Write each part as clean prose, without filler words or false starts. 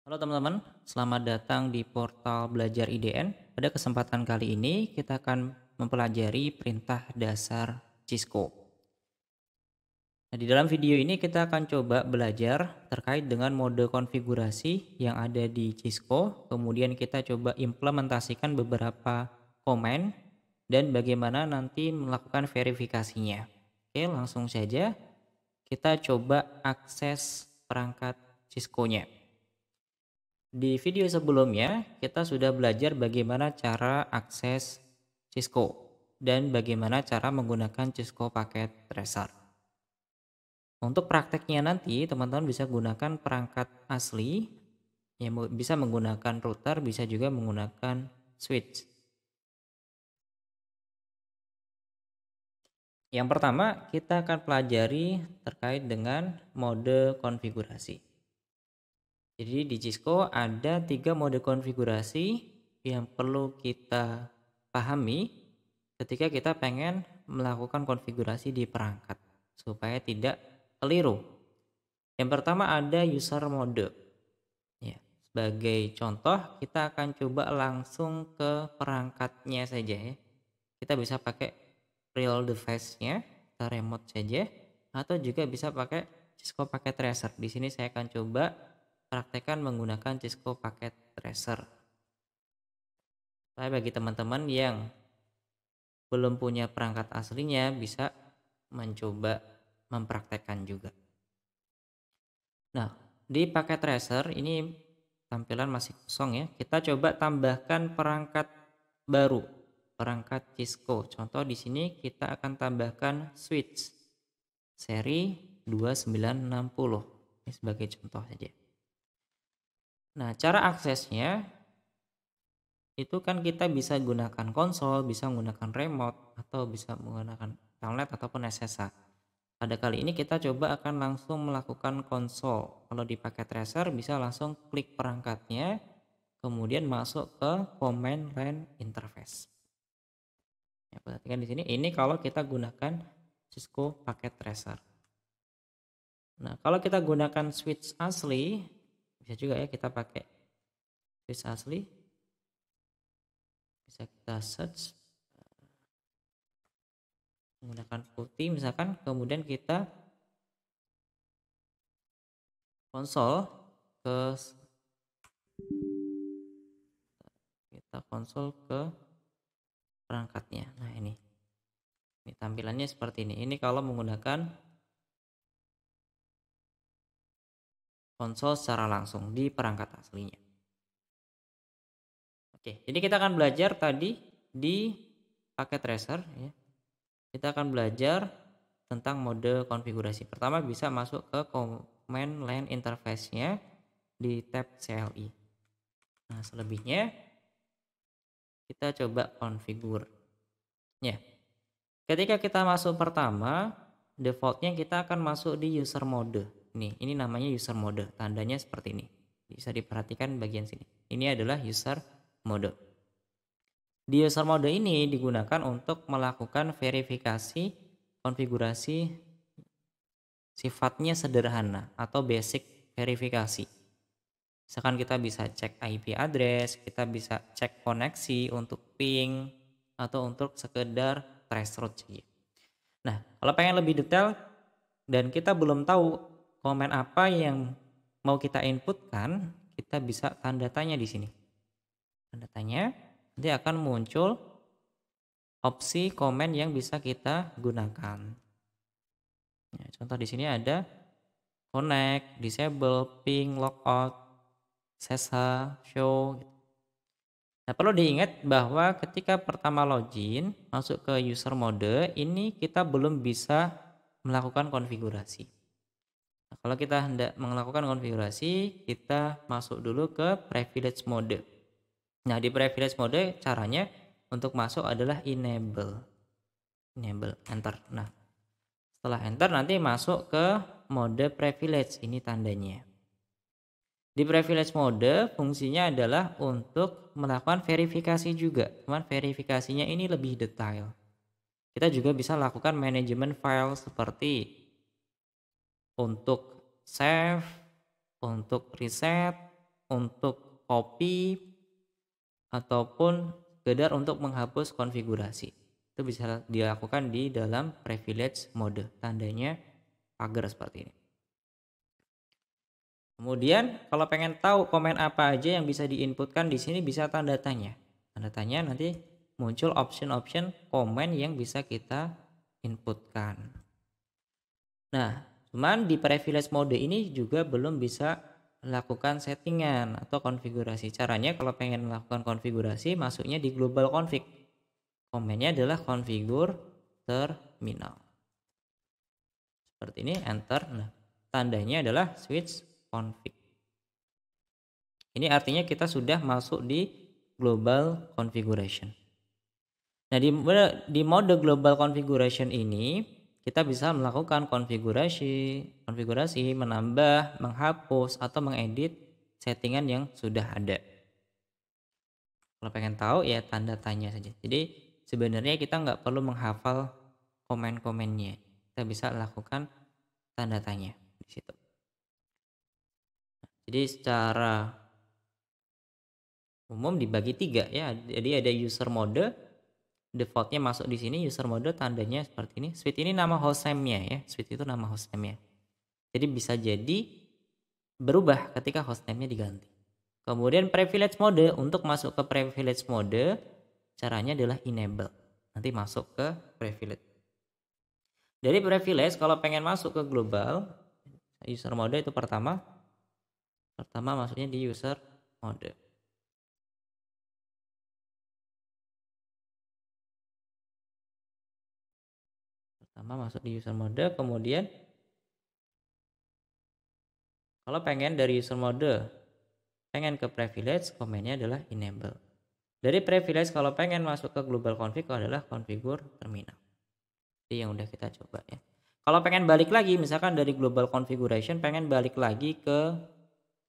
Halo teman-teman, selamat datang di portal Belajar IDN. Pada kesempatan kali ini kita akan mempelajari perintah dasar Cisco. Nah, di dalam video ini kita akan coba belajar terkait dengan mode konfigurasi yang ada di Cisco. Kemudian kita coba implementasikan beberapa komen dan bagaimana nanti melakukan verifikasinya. Oke, langsung saja kita coba akses perangkat Cisco-nya. Di video sebelumnya, kita sudah belajar bagaimana cara akses Cisco dan bagaimana cara menggunakan Cisco Packet Tracer. Untuk prakteknya nanti, teman-teman bisa gunakan perangkat asli, yang bisa menggunakan router, bisa juga menggunakan switch. Yang pertama, kita akan pelajari terkait dengan mode konfigurasi. Jadi di Cisco ada 3 mode konfigurasi yang perlu kita pahami ketika kita pengen melakukan konfigurasi di perangkat supaya tidak keliru. Yang pertama ada user mode. Ya, sebagai contoh kita akan coba langsung ke perangkatnya saja ya. Kita bisa pakai real device-nya, kita remote saja atau juga bisa pakai Cisco Packet Tracer. Di sini saya akan coba praktekkan menggunakan Cisco Packet Tracer. Tapi bagi teman-teman yang belum punya perangkat aslinya bisa mencoba mempraktekkan juga. Nah, di Packet Tracer ini tampilan masih kosong ya. Kita coba tambahkan perangkat baru, perangkat Cisco. Contoh di sini kita akan tambahkan switch seri 2960. Ini sebagai contoh saja. Nah, cara aksesnya itu kan kita bisa gunakan konsol, bisa menggunakan remote, atau bisa menggunakan tablet ataupun SSH. Pada kali ini kita coba akan langsung melakukan konsol. Kalau di Packet Tracer bisa langsung klik perangkatnya, kemudian masuk ke command line interface. Ya, perhatikan di sini, ini kalau kita gunakan Cisco Packet Tracer. Nah, kalau kita gunakan switch asli, bisa juga ya kita pakai switch asli. Bisa kita search menggunakan putih misalkan, kemudian kita konsol ke perangkatnya. Nah, ini tampilannya seperti ini. Ini kalau menggunakan konsol secara langsung di perangkat aslinya. Oke, jadi kita akan belajar tadi di Packet Tracer ya. Kita akan belajar tentang mode konfigurasi. Pertama bisa masuk ke command line interface-nya di tab CLI. Nah, selebihnya kita coba configure. Ya. Ketika kita masuk pertama, defaultnya kita akan masuk di user mode. Ini namanya user mode. Tandanya seperti ini. Bisa diperhatikan bagian sini. Ini adalah user mode. Di user mode ini digunakan untuk melakukan verifikasi konfigurasi sifatnya sederhana atau basic verifikasi. Misalkan kita bisa cek IP address, kita bisa cek koneksi untuk ping atau untuk sekedar traceroute saja. Nah, kalau pengen lebih detail dan kita belum tahu komen apa yang mau kita inputkan, kita bisa tanda tanya di sini. Tanda tanya, nanti akan muncul opsi komen yang bisa kita gunakan. Ya, contoh di sini ada connect, disable, ping, logout, SSH, show. Nah, perlu diingat bahwa ketika pertama login masuk ke user mode, ini kita belum bisa melakukan konfigurasi. Nah, kalau kita hendak melakukan konfigurasi, kita masuk dulu ke privilege mode. Nah, di privilege mode caranya untuk masuk adalah enable, enter. Nah, setelah enter nanti masuk ke mode privilege, ini tandanya. Di privilege mode fungsinya adalah untuk melakukan verifikasi juga. Cuman verifikasinya ini lebih detail. Kita juga bisa lakukan manajemen file seperti untuk save, untuk reset, untuk copy ataupun sekedar untuk menghapus konfigurasi. Itu bisa dilakukan di dalam privilege mode. Tandanya pagar seperti ini. Kemudian kalau pengen tahu komen apa aja yang bisa diinputkan di sini bisa tanda tanya. Tanda tanya nanti muncul option-option komen yang bisa kita inputkan. Nah, cuman di privilege mode ini juga belum bisa lakukan settingan atau konfigurasi. Caranya kalau pengen melakukan konfigurasi masuknya di global config. Komennya adalah configure terminal. Seperti ini, enter. Nah, tandanya adalah switch config. Ini artinya kita sudah masuk di global configuration. Nah, di mode global configuration ini kita bisa melakukan konfigurasi, menambah, menghapus atau mengedit settingan yang sudah ada. Kalau pengen tahu ya tanda tanya saja. Jadi sebenarnya kita nggak perlu menghafal komen-komennya. Kita bisa lakukan tanda tanya di situ. Jadi secara umum dibagi 3 ya. Jadi ada user mode, defaultnya masuk di sini user mode, tandanya seperti ini. Suite ini nama hostname-nya ya. Suite itu nama hostname-nya. Jadi bisa jadi berubah ketika hostname-nya diganti. Kemudian privilege mode, untuk masuk ke privilege mode caranya adalah enable. Nanti masuk ke privilege. Dari privilege kalau pengen masuk ke global user mode itu pertama masuknya di user mode. Pertama masuk di user mode, kemudian kalau pengen dari user mode pengen ke privilege, komennya adalah enable. Dari privilege kalau pengen masuk ke global config adalah configure terminal. Ini yang udah kita coba ya. Kalau pengen balik lagi, misalkan dari global configuration pengen balik lagi ke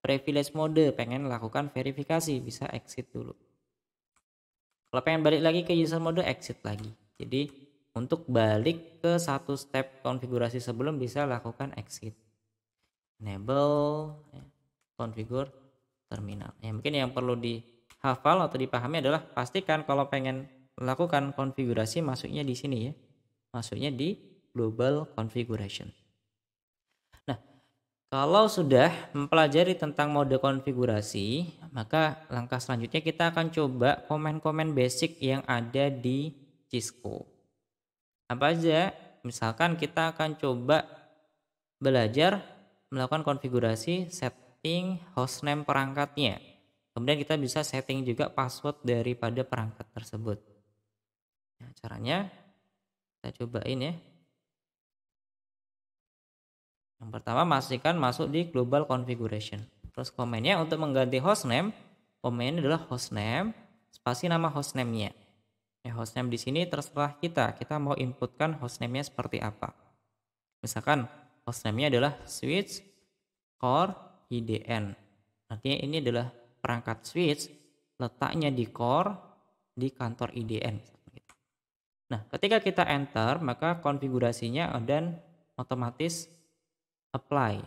privilege mode, pengen lakukan verifikasi, bisa exit dulu. Kalau pengen balik lagi ke user mode, exit lagi. Jadi untuk balik ke satu step konfigurasi sebelum bisa lakukan exit. Enable, configure terminal. Ya, mungkin yang perlu dihafal atau dipahami adalah pastikan kalau pengen lakukan konfigurasi masuknya di sini ya. Masuknya di global configuration. Nah, kalau sudah mempelajari tentang mode konfigurasi, maka langkah selanjutnya kita akan coba komen-komen basic yang ada di Cisco. Apa aja? Misalkan kita akan coba belajar melakukan konfigurasi setting hostname perangkatnya. Kemudian kita bisa setting juga password daripada perangkat tersebut. Nah, caranya kita cobain ya. Yang pertama pastikan masuk di global configuration. Terus komennya untuk mengganti hostname, komennya adalah hostname spasi nama hostname-nya. Ya, hostname di sini terserah kita mau inputkan hostname-nya seperti apa. Misalkan hostname-nya adalah switch core IDN. Artinya ini adalah perangkat switch, letaknya di core di kantor IDN. Nah, ketika kita enter, maka konfigurasinya dan otomatis apply,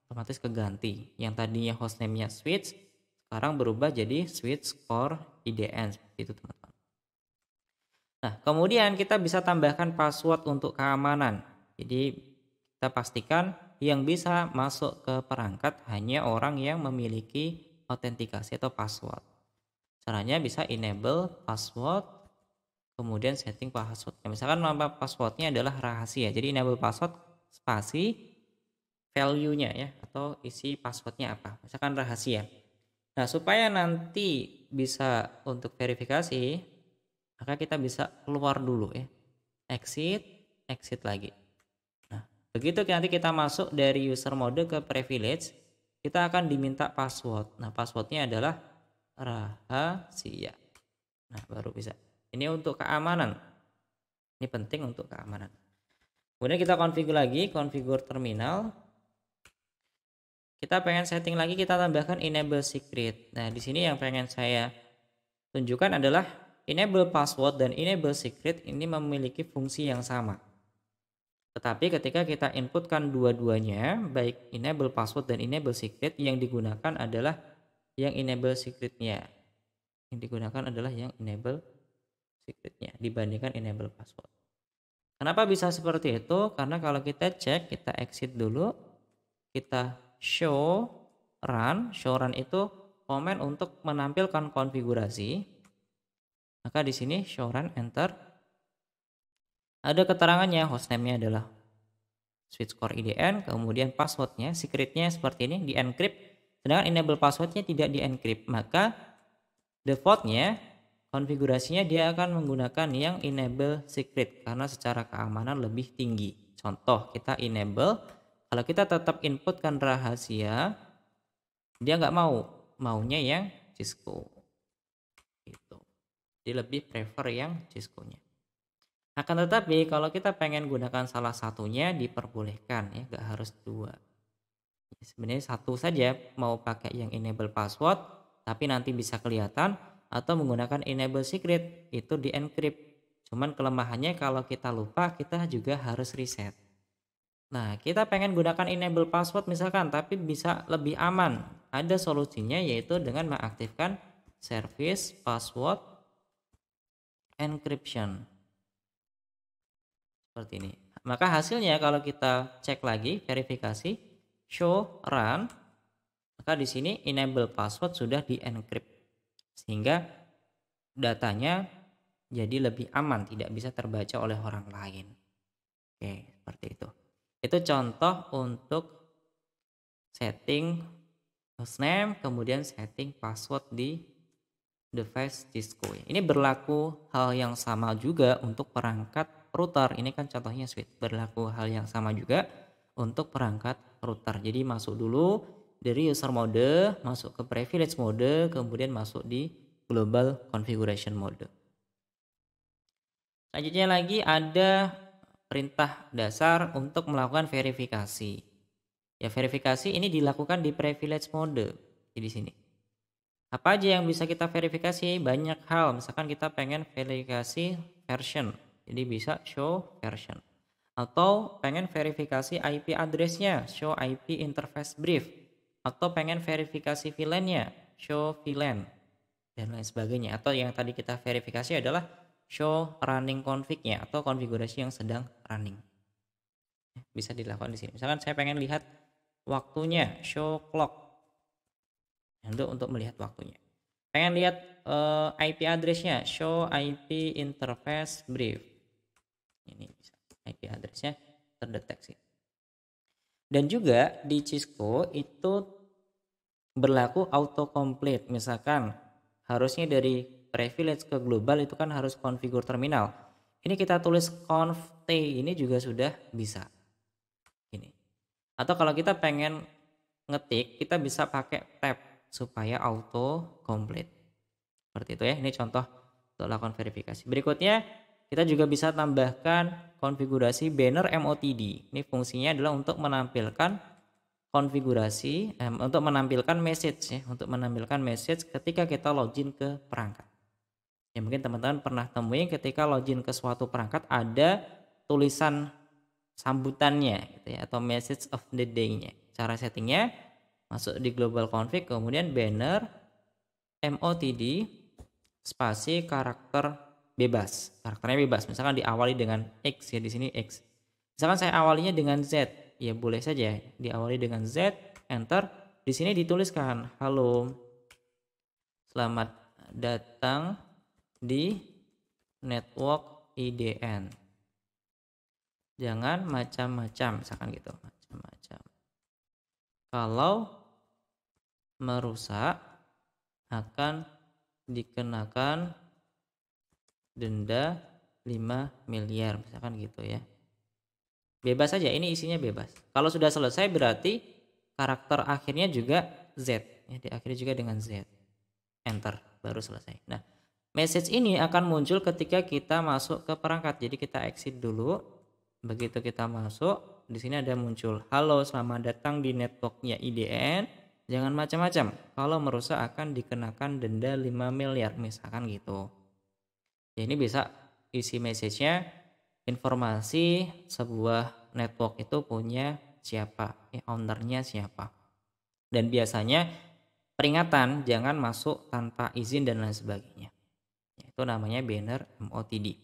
otomatis keganti. Yang tadinya hostname-nya switch, sekarang berubah jadi switch core IDN seperti itu teman-teman. Nah, kemudian kita bisa tambahkan password untuk keamanan. Jadi kita pastikan yang bisa masuk ke perangkat hanya orang yang memiliki autentikasi atau password. Caranya bisa enable password, kemudian setting passwordnya. Misalkan nama passwordnya adalah rahasia, jadi enable password spasi value-nya ya, atau isi passwordnya apa. Misalkan rahasia. Nah, supaya nanti bisa untuk verifikasi, maka kita bisa keluar dulu ya. Exit lagi. Nah, begitu nanti kita masuk dari user mode ke privilege, kita akan diminta password. Nah, passwordnya adalah rahasia. Nah, baru bisa. Ini untuk keamanan. Ini penting untuk keamanan. Kemudian kita configure terminal. Kita pengen setting lagi, kita tambahkan enable secret. Nah, di sini yang pengen saya tunjukkan adalah enable password dan enable secret ini memiliki fungsi yang sama. Tetapi ketika kita inputkan dua-duanya, baik enable password dan enable secret, yang digunakan adalah yang enable secretnya. Yang digunakan adalah yang enable secretnya dibandingkan enable password. Kenapa bisa seperti itu? Karena kalau kita cek, kita exit dulu, kita show run itu komen untuk menampilkan konfigurasi. Maka di sini show run enter. Ada keterangannya, hostname-nya adalah switchcore IDN, kemudian passwordnya, secretnya seperti ini, di encrypt. Sedangkan enable passwordnya tidak di encrypt, maka defaultnya konfigurasinya dia akan menggunakan yang enable secret karena secara keamanan lebih tinggi. Contoh, kita enable, kalau kita tetap inputkan rahasia, dia nggak maunya yang Cisco. Gitu. Dia lebih prefer yang Cisco-nya. Akan tetapi kalau kita pengen gunakan salah satunya diperbolehkan ya, nggak harus dua. Sebenarnya satu saja, mau pakai yang enable password tapi nanti bisa kelihatan, atau menggunakan enable secret itu di encrypt. Cuman kelemahannya kalau kita lupa kita juga harus reset. Nah, kita pengen gunakan enable password misalkan tapi bisa lebih aman. Ada solusinya yaitu dengan mengaktifkan service password encryption. Seperti ini. Maka hasilnya kalau kita cek lagi verifikasi show run, maka di sini enable password sudah di encrypt sehingga datanya jadi lebih aman, tidak bisa terbaca oleh orang lain. Oke, seperti itu. Itu contoh untuk setting hostname kemudian setting password di device Cisco. Ini berlaku hal yang sama juga untuk perangkat router. Ini kan contohnya switch. Berlaku hal yang sama juga untuk perangkat router. Jadi masuk dulu dari user mode, masuk ke privilege mode, kemudian masuk di global configuration mode. Selanjutnya lagi ada perintah dasar untuk melakukan verifikasi. Ya, verifikasi ini dilakukan di privilege mode. Di sini. Apa aja yang bisa kita verifikasi? Banyak hal. Misalkan kita pengen verifikasi version. Jadi bisa show version. Atau pengen verifikasi IP address-nya, show IP interface brief. Atau pengen verifikasi VLAN-nya, show VLAN. Dan lain sebagainya. Atau yang tadi kita verifikasi adalah show running config-nya atau konfigurasi yang sedang running. Bisa dilakukan di sini. Misalkan saya pengen lihat waktunya, show clock. Untuk melihat waktunya. Pengen lihat IP address-nya, show IP interface brief. Ini bisa IP address-nya terdeteksi. Dan juga di Cisco itu berlaku autocomplete. Misalkan harusnya dari privilege ke global itu kan harus konfigur terminal. Ini kita tulis conf t ini juga sudah bisa. Ini. Atau kalau kita pengen ngetik, kita bisa pakai tab supaya auto complete. Seperti itu ya. Ini contoh untuk lakukan verifikasi. Berikutnya kita juga bisa tambahkan konfigurasi banner MOTD. Ini fungsinya adalah untuk menampilkan konfigurasi untuk menampilkan message ya, untuk menampilkan message ketika kita login ke perangkat. Ya mungkin teman-teman pernah temuin ketika login ke suatu perangkat ada tulisan sambutannya gitu ya, atau message of the day-nya. Cara settingnya masuk di global config, kemudian banner MOTD spasi karakter bebas. Karakternya bebas. Misalkan diawali dengan X ya, di sini X. Misalkan saya awalinya dengan Z, ya boleh saja diawali dengan Z, enter. Di sini dituliskan halo. Selamat datang di network IDN. Jangan macam-macam, misalkan gitu, macam-macam. Kalau merusak akan dikenakan denda 5 miliar, misalkan gitu ya. Bebas saja, ini isinya bebas. Kalau sudah selesai berarti karakter akhirnya juga Z, ya, diakhiri juga dengan Z. Enter, baru selesai. Nah, message ini akan muncul ketika kita masuk ke perangkat. Jadi kita exit dulu. Begitu kita masuk, di sini ada muncul, halo selamat datang di networknya IDN, jangan macam-macam, kalau merusak akan dikenakan denda 5 miliar, misalkan gitu. Ya, ini bisa isi message-nya, informasi sebuah network itu punya siapa, ownernya siapa. Dan biasanya peringatan jangan masuk tanpa izin dan lain sebagainya. Itu namanya banner MOTD.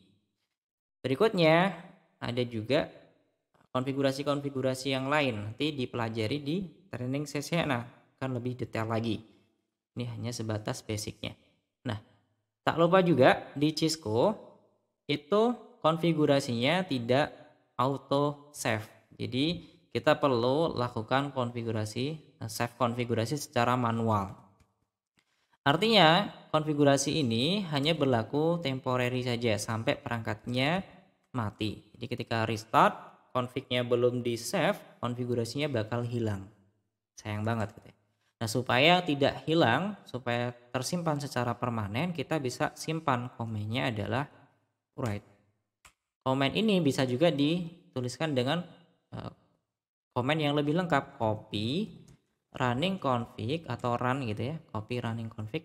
Berikutnya ada juga konfigurasi-konfigurasi yang lain, nanti dipelajari di training CCNA, kan lebih detail lagi. Ini hanya sebatas basicnya. Nah, tak lupa juga di Cisco itu konfigurasinya tidak auto save. Jadi kita perlu lakukan save konfigurasi secara manual. Artinya konfigurasi ini hanya berlaku temporary saja sampai perangkatnya mati. Jadi ketika restart, config-nya belum di save, konfigurasinya bakal hilang. Sayang banget gitu ya. Nah, supaya tidak hilang, supaya tersimpan secara permanen, kita bisa simpan komennya adalah write. Komen ini bisa juga dituliskan dengan komen yang lebih lengkap, copy running config atau run gitu ya, copy running config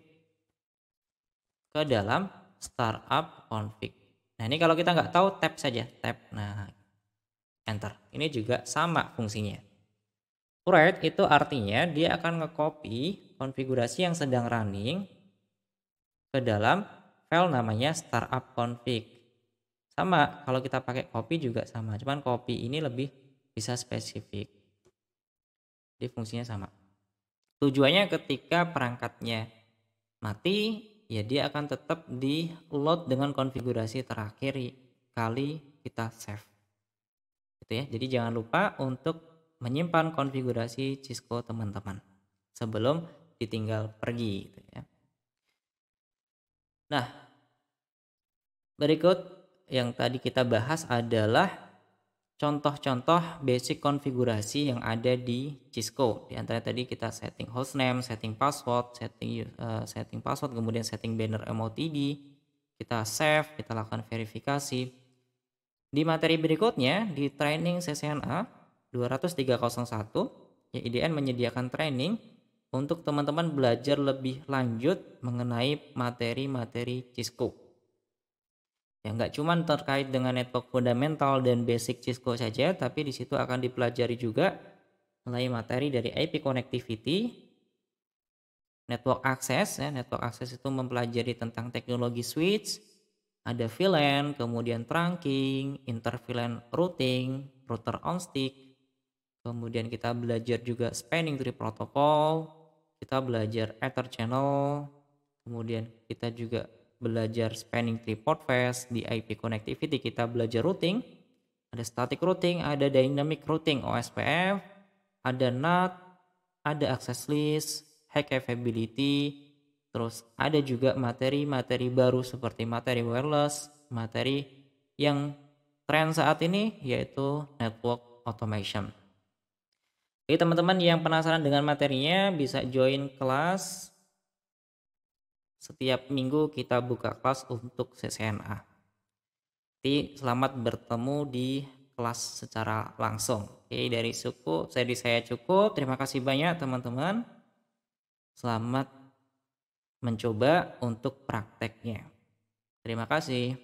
ke dalam startup config. Nah, ini kalau kita nggak tahu tab saja, tab. Nah, enter. Ini juga sama fungsinya. Write itu artinya dia akan nge-copy konfigurasi yang sedang running ke dalam file namanya startup config. Sama, kalau kita pakai copy juga sama, cuman copy ini lebih bisa spesifik. Jadi fungsinya sama. Tujuannya ketika perangkatnya mati, ya dia akan tetap di load dengan konfigurasi terakhir kali kita save. Gitu ya. Jadi jangan lupa untuk menyimpan konfigurasi Cisco teman-teman sebelum ditinggal pergi gitu ya. Nah, berikut yang tadi kita bahas adalah contoh-contoh basic konfigurasi yang ada di Cisco. Di antara tadi kita setting hostname, setting password, setting password, kemudian setting banner MOTD, kita save, kita lakukan verifikasi. Di materi berikutnya di training CCNA 20301, ya IDN menyediakan training untuk teman-teman belajar lebih lanjut mengenai materi-materi Cisco. Ya nggak cuma terkait dengan network fundamental dan basic Cisco saja, tapi di situ akan dipelajari juga mulai materi dari IP connectivity, network access ya, network access itu mempelajari tentang teknologi switch, ada VLAN, kemudian trunking, inter-VLAN routing, router on stick. Kemudian kita belajar juga spanning tree protocol, kita belajar ether channel, kemudian kita juga belajar spanning tree portfast. Di IP connectivity kita belajar routing, ada static routing, ada dynamic routing OSPF, ada NAT, ada access list, high capability, terus ada juga materi-materi baru seperti materi wireless, materi yang tren saat ini yaitu network automation. Jadi teman-teman yang penasaran dengan materinya bisa join kelas. Setiap minggu kita buka kelas untuk CCNA. Jadi selamat bertemu di kelas secara langsung. Oke, dari saya cukup. Terima kasih banyak teman-teman. Selamat mencoba untuk prakteknya. Terima kasih.